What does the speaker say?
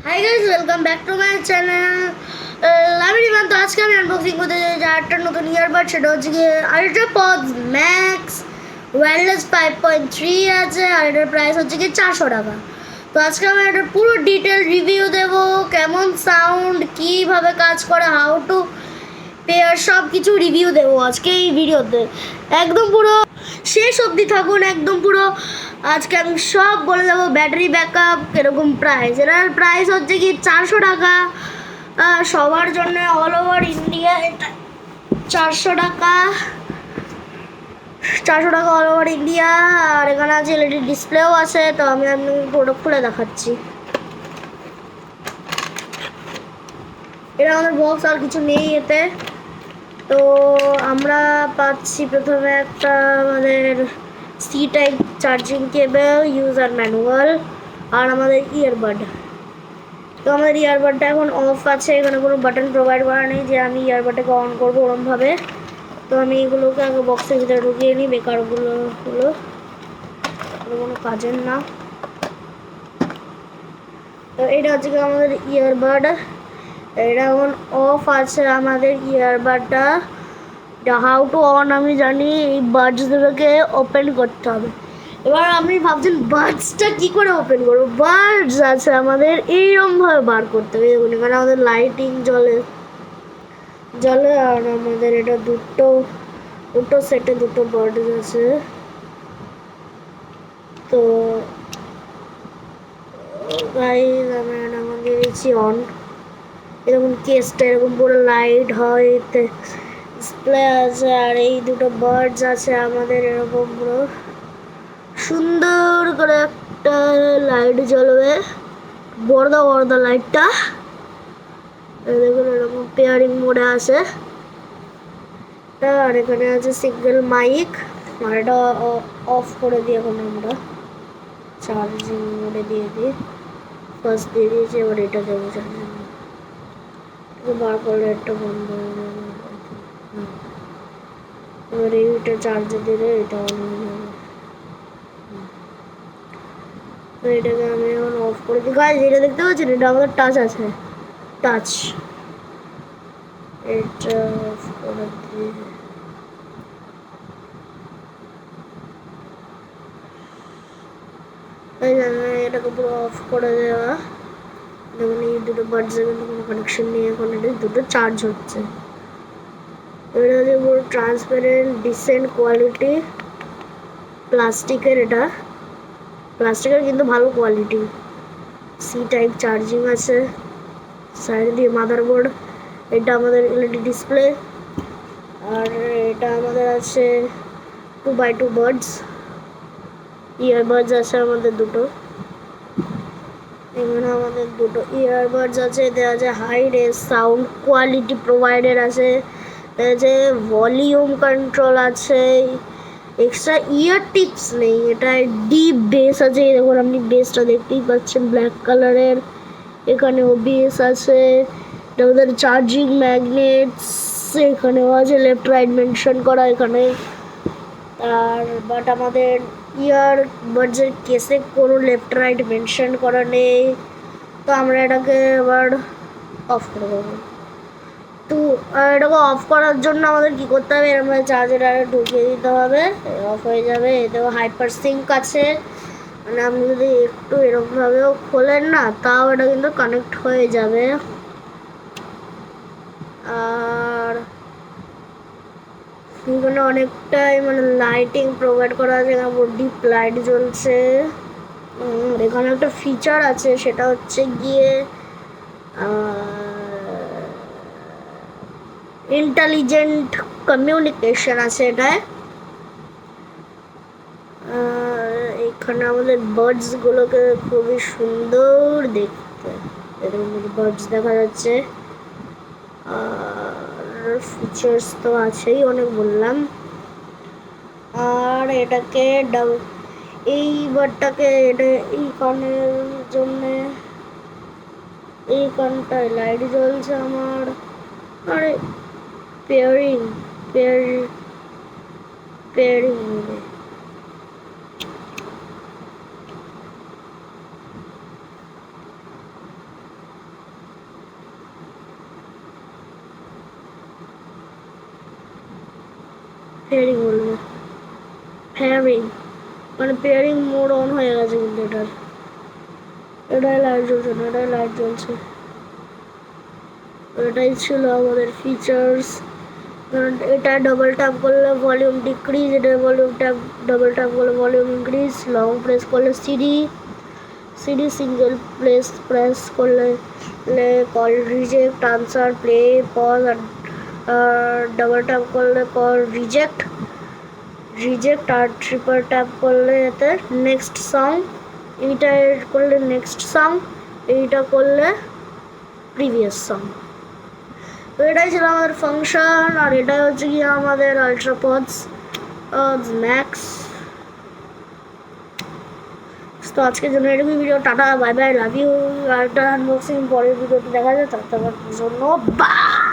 Hi guys, welcome back to my channel. আমি রিমান। তো আজকে আমি আনবক্সিং করতে চাই যে একটা নতুন ইয়ারবাড, সেটা হচ্ছে গিয়ে আল্ট্রাপডস ম্যাক্স ওয়্যারলেস 5.3 আছে, আর এটার প্রাইস হচ্ছে গিয়ে 400 টাকা। তো আজকে আমি এটার পুরো ডিটেল রিভিউ দেবো, কেমন সাউন্ড, কীভাবে কাজ করে, হাউ টু পেয়ার, সব কিছু রিভিউ দেবো আজকে এই ভিডিওতে। একদম পুরো শেষ অবধি থাকুন, একদম পুরো। আজকে আমি সব বলে দেবো, ব্যাটারি ব্যাকআপ কীরকম, প্রাইস, এটার প্রাইস হচ্ছে কি 400 টাকা সবার জন্য, অল ওভার ইন্ডিয়া। এটা 400 টাকা, 400 টাকা অল ওভার ইন্ডিয়া। আর এখানে আছে এলইডি ডিসপ্লেও আছে। তো আমি আপনাকে প্রোডাক্ট খুলে দেখাচ্ছি। এটা আমাদের বক্স, আর কিছু নেই এতে। তো আমরা পাচ্ছি প্রথমে একটা আমাদের C type charging cable, user manual, আর আমাদের ইয়ারবাড। তো আমাদের ইয়ারবাডটা এখন অফ আছে, এখানে কোনো বাটন প্রোভাইড করা নেই যে আমি ইয়ারবাডটাকে অন করবো ওরমভাবে। তো আমি এগুলোকে আগে বক্সের ভিতরে ঢুকিয়ে নিই, বেকারগুলো কোনো কাজের না। তো এটা হচ্ছে কি আমাদের ইয়ারবাড, এটা এখন অফ আছে আমাদের ইয়ারবাডটা। হাউ টু অন আমি জানি, এই বাডস দুটোকে ওপেন করতে হবে। এবার আপনি ভাবছেন বাডসটা কী করে ওপেন করবো? বাডস আছে আমাদের, এইরকমভাবে বার করতে হবে। দেখুন এখানে আমাদের লাইটিং জ্বলে, আর আমাদের এটা দুটো সেটে দুটো বাডস আছে। তো গাইস আমি আমাকে দিয়েছি অন। এরকম কেসটা এরকম পুরো লাইট হয়, ডিসপ্লে আছে, আর এই দুটো বার্ডস আছে আমাদের, এরকম পুরো সুন্দর করে একটা লাইট জ্বলবে, বড়দা লাইটটা। দেখুন এরকম পেয়ারিং মোডে আছে। আর এখানে আছে সিঙ্গেল মাইক, আর এটা অফ করে দিই এখন আমরা, চার্জিং মোডে দিয়ে দিই। ফার্স্ট দিয়ে দিয়েছি, এবার এটা দেবো চার্জিং, বার করলে একটা বন্ধ হয়ে যাবে। এবার এইটা চার্জে দিলে এটা অন হয়ে যাবে। তো এটাকে আমি এখন অফ করে দিই। গাইস এটা দেখতে পাচ্ছেন, এটা আমাদের টাচ আছে, টাচ। এটা অফ করে দিই। এটাকে পুরো অফ করে দেওয়া। দেখুন এই দুটো বাডসের কিন্তু কোনো কানেকশন নেই, এখন এটা দুটো চার্জ হচ্ছে। এটা হচ্ছে পুরো ট্রান্সপারেন্ট, ডিসেন্ট কোয়ালিটি প্লাস্টিকের। এটা প্লাস্টিকের কিন্তু ভালো কোয়ালিটি। সি টাইপ চার্জিং আছে, সাইড দিয়ে মাদারবোর্ড। এটা আমাদের এলইডি ডিসপ্লে, আর এটা আমাদের আছে 2x2 বাডস, ইয়ারবাডস আছে আমাদের দুটো। এখানে আমাদের দুটো ইয়ারবাডস আছে, এতে আছে high res sound quality provider আছে, আছে ভলিউম কন্ট্রোল আছে, এক্সট্রা ইয়ার টিপস নেই। এটা ডিপ বেস আছে, দেখুন আপনি বেসটা দেখতেই পাচ্ছেন ব্ল্যাক কালারের। এখানেও বেস আছে, এটা আমাদের চার্জিং ম্যাগনেটস, এখানেও আছে লেফট রাইট মেনশন করা এখানে। আর বাট আমাদের ইয়ারবাডসের কেসে কোনো লেফট রাইট মেনশন করা নেই। তো আমরা এটাকে এবার অফ করে দেবো। তো এটাকে অফ করার জন্য আমাদের কী করতে হবে, আমরা চার্জারে ঢুকিয়ে দিতে হবে, অফ হয়ে যাবে। এতেও হাইপার সিঙ্ক আছে, মানে আপনি যদি একটু এরকমভাবেও খোলেন না, তাও এটা কিন্তু কানেক্ট হয়ে যাবে। আর এখানে অনেকটাই মানে লাইটিং প্রোভাইড করা আছে, এখানে ডিপ লাইট জ্বলছে। এখানে একটা ফিচার আছে, সেটা হচ্ছে গিয়ে ইন্টেলিজেন্ট কমিউনিকেশন আছে এটায়। এখানে আমাদের বার্ডসগুলোকে খুবই সুন্দর দেখতে, এরকম বার্ডস দেখা যাচ্ছে। আর ফিচার্স তো আছেই, অনেক বললাম। আর এটাকে এই বারটাকে এটা এই কানের জন্যে, এই কানটায় লাইট জ্বলছে আমার। আরে পেয়ারিং পেয়ারিং বলবো, পেয়ারিং মানে পেয়ারিং মোড অন হয়ে গেছে কিন্তু এটাই লাইট জ্বলছে না, এটাই লাইট জ্বলছে। এটাই ছিল আমাদের ফিচার্স। এটা ডবল ট্যাপ করলে ভলিউম ডিক্রিজ, এটা ভলিউম ট্যাপ ডবল ট্যাপ করলে ভলিউম ইনক্রিজ, লং প্রেস করলে সিডি সিঙ্গেল প্রেস করলে call reject, answer, play, pause, আর ডবল ট্যাপ করলে কল রিজেক্ট আর ট্রিপল ট্যাপ করলে এতে নেক্সট সং, এইটা করলে নেক্সট সং, এইটা করলে প্রিভিয়াস সং। তো এটাই ছিল আমাদের ফাংশন, আর এটাই হচ্ছে গিয়ে আমাদের আল্ট্রাপডস ম্যাক্স। তো আজকের জন্য এরকমই video, tata, bye bye, love you. আর একটা আনবক্সিং পরের ভিডিওতে দেখা যায়, তার জন্য বাই।